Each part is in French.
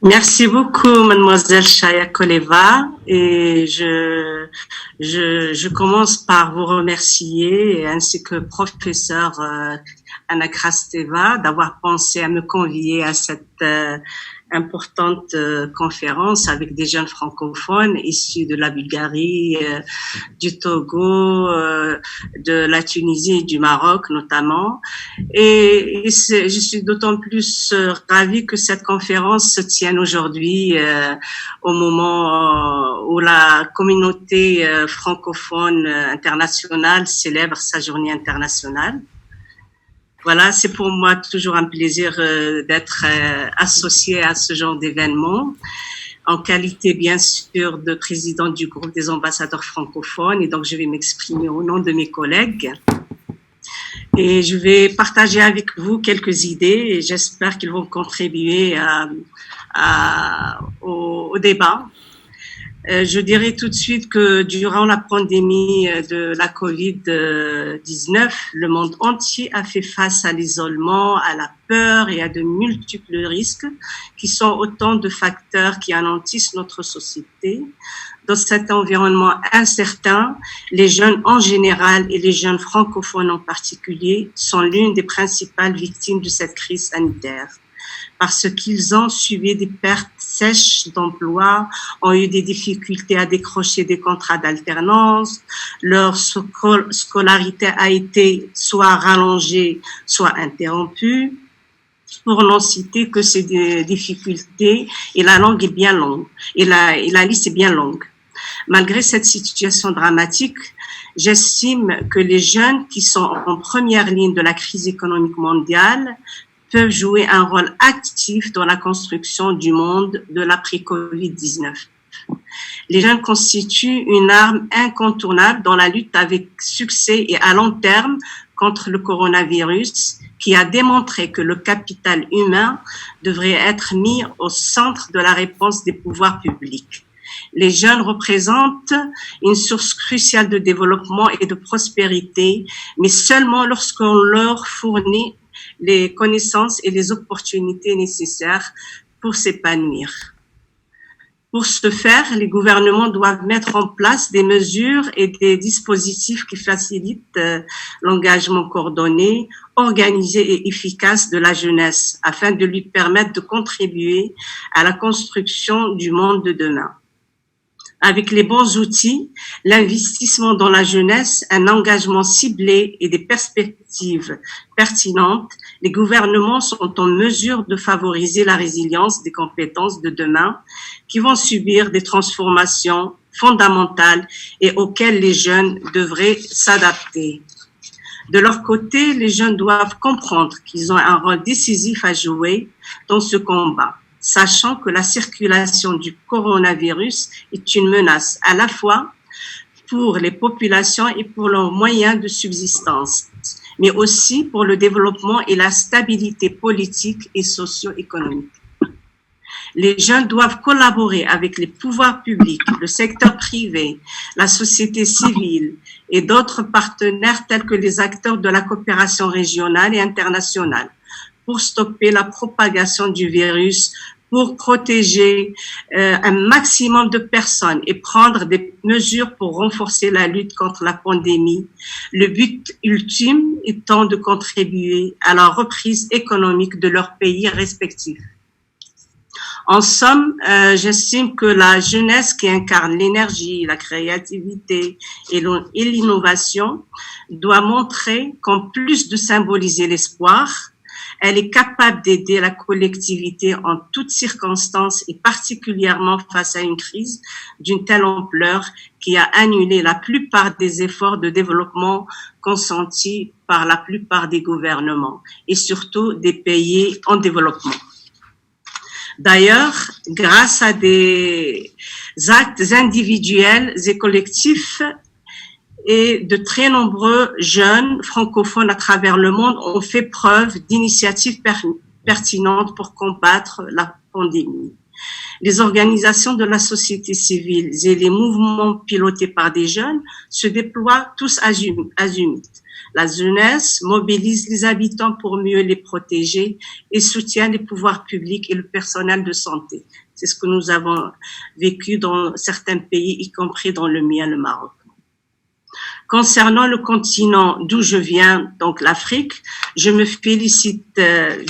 Merci beaucoup, mademoiselle Chaya Koleva, et je commence par vous remercier, ainsi que professeur Anna Krasteva, d'avoir pensé à me convier à cette importante conférence avec des jeunes francophones issus de la Bulgarie, du Togo, de la Tunisie et du Maroc notamment. Et je suis d'autant plus ravie que cette conférence se tienne aujourd'hui au moment où la communauté francophone internationale célèbre sa journée internationale. Voilà, c'est pour moi toujours un plaisir d'être associée à ce genre d'événement, en qualité bien sûr de présidente du groupe des ambassadeurs francophones, et donc je vais m'exprimer au nom de mes collègues. Et je vais partager avec vous quelques idées et j'espère qu'ils vont contribuer au débat. Je dirais tout de suite que durant la pandémie de la Covid-19, le monde entier a fait face à l'isolement, à la peur et à de multiples risques qui sont autant de facteurs qui anéantissent notre société. Dans cet environnement incertain, les jeunes en général et les jeunes francophones en particulier sont l'une des principales victimes de cette crise sanitaire, parce qu'ils ont subi des pertes sèches d'emploi, ont eu des difficultés à décrocher des contrats d'alternance, leur scolarité a été soit rallongée, soit interrompue, pour n'en citer que ces difficultés, et la langue est bien longue, et la liste est bien longue. Malgré cette situation dramatique, j'estime que les jeunes qui sont en première ligne de la crise économique mondiale peuvent jouer un rôle actif dans la construction du monde de l'après-Covid-19. Les jeunes constituent une arme incontournable dans la lutte avec succès et à long terme contre le coronavirus, qui a démontré que le capital humain devrait être mis au centre de la réponse des pouvoirs publics. Les jeunes représentent une source cruciale de développement et de prospérité, mais seulement lorsqu'on leur fournit les connaissances et les opportunités nécessaires pour s'épanouir. Pour ce faire, les gouvernements doivent mettre en place des mesures et des dispositifs qui facilitent l'engagement coordonné, organisé et efficace de la jeunesse, afin de lui permettre de contribuer à la construction du monde de demain. Avec les bons outils, l'investissement dans la jeunesse, un engagement ciblé et des perspectives pertinentes, les gouvernements sont en mesure de favoriser la résilience des compétences de demain qui vont subir des transformations fondamentales et auxquelles les jeunes devraient s'adapter. De leur côté, les jeunes doivent comprendre qu'ils ont un rôle décisif à jouer dans ce combat, sachant que la circulation du coronavirus est une menace à la fois pour les populations et pour leurs moyens de subsistance, mais aussi pour le développement et la stabilité politique et socio-économique. Les jeunes doivent collaborer avec les pouvoirs publics, le secteur privé, la société civile et d'autres partenaires tels que les acteurs de la coopération régionale et internationale pour stopper la propagation du virus, pour protéger un maximum de personnes et prendre des mesures pour renforcer la lutte contre la pandémie, le but ultime étant de contribuer à la reprise économique de leurs pays respectifs. En somme, j'estime que la jeunesse qui incarne l'énergie, la créativité et l'innovation doit montrer qu'en plus de symboliser l'espoir, elle est capable d'aider la collectivité en toutes circonstances et particulièrement face à une crise d'une telle ampleur qui a annulé la plupart des efforts de développement consentis par la plupart des gouvernements et surtout des pays en développement. D'ailleurs, grâce à des actes individuels et collectifs, et de très nombreux jeunes francophones à travers le monde ont fait preuve d'initiatives pertinentes pour combattre la pandémie. Les organisations de la société civile et les mouvements pilotés par des jeunes se déploient tous azimuts. La jeunesse mobilise les habitants pour mieux les protéger et soutient les pouvoirs publics et le personnel de santé. C'est ce que nous avons vécu dans certains pays, y compris dans le mien, le Maroc. Concernant le continent d'où je viens, donc l'Afrique, je me félicite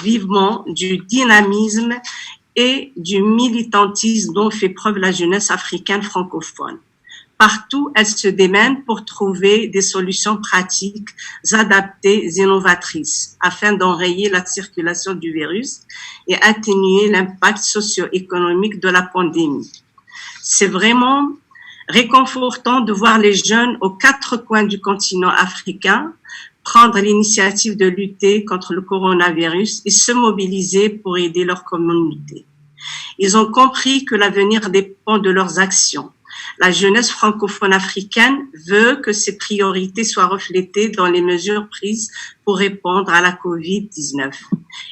vivement du dynamisme et du militantisme dont fait preuve la jeunesse africaine francophone. Partout, elle se démène pour trouver des solutions pratiques, adaptées, innovatrices, afin d'enrayer la circulation du virus et atténuer l'impact socio-économique de la pandémie. C'est vraiment réconfortant de voir les jeunes aux quatre coins du continent africain prendre l'initiative de lutter contre le coronavirus et se mobiliser pour aider leur communauté. Ils ont compris que l'avenir dépend de leurs actions. La jeunesse francophone africaine veut que ses priorités soient reflétées dans les mesures prises pour répondre à la COVID-19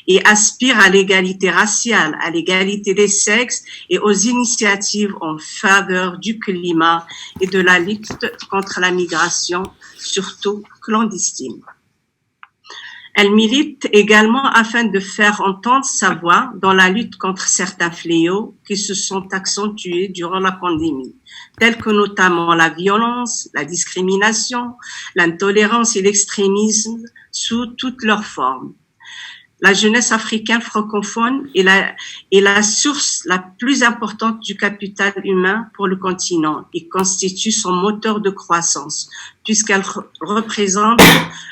et aspire à l'égalité raciale, à l'égalité des sexes et aux initiatives en faveur du climat et de la lutte contre la migration, surtout clandestine. Elle milite également afin de faire entendre sa voix dans la lutte contre certains fléaux qui se sont accentués durant la pandémie, tels que notamment la violence, la discrimination, l'intolérance et l'extrémisme sous toutes leurs formes. La jeunesse africaine francophone est la source la plus importante du capital humain pour le continent et constitue son moteur de croissance, puisqu'elle représente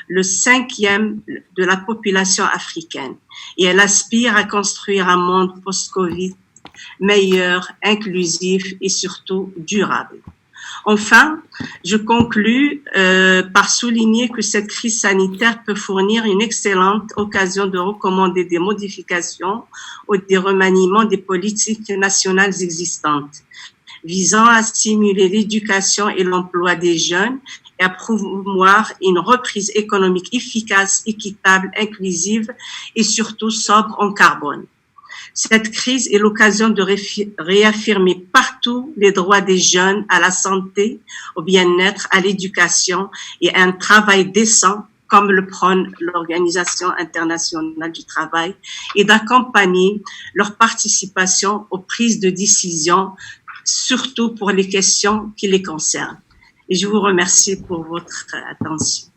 le 5e de la population africaine et elle aspire à construire un monde post-Covid meilleur, inclusif et surtout durable. Enfin, je conclus par souligner que cette crise sanitaire peut fournir une excellente occasion de recommander des modifications ou des remaniements des politiques nationales existantes, visant à stimuler l'éducation et l'emploi des jeunes et à promouvoir une reprise économique efficace, équitable, inclusive et surtout sobre en carbone. Cette crise est l'occasion de réaffirmer partout les droits des jeunes à la santé, au bien-être, à l'éducation et à un travail décent, comme le prône l'Organisation internationale du travail, et d'accompagner leur participation aux prises de décision, surtout pour les questions qui les concernent. Et je vous remercie pour votre attention.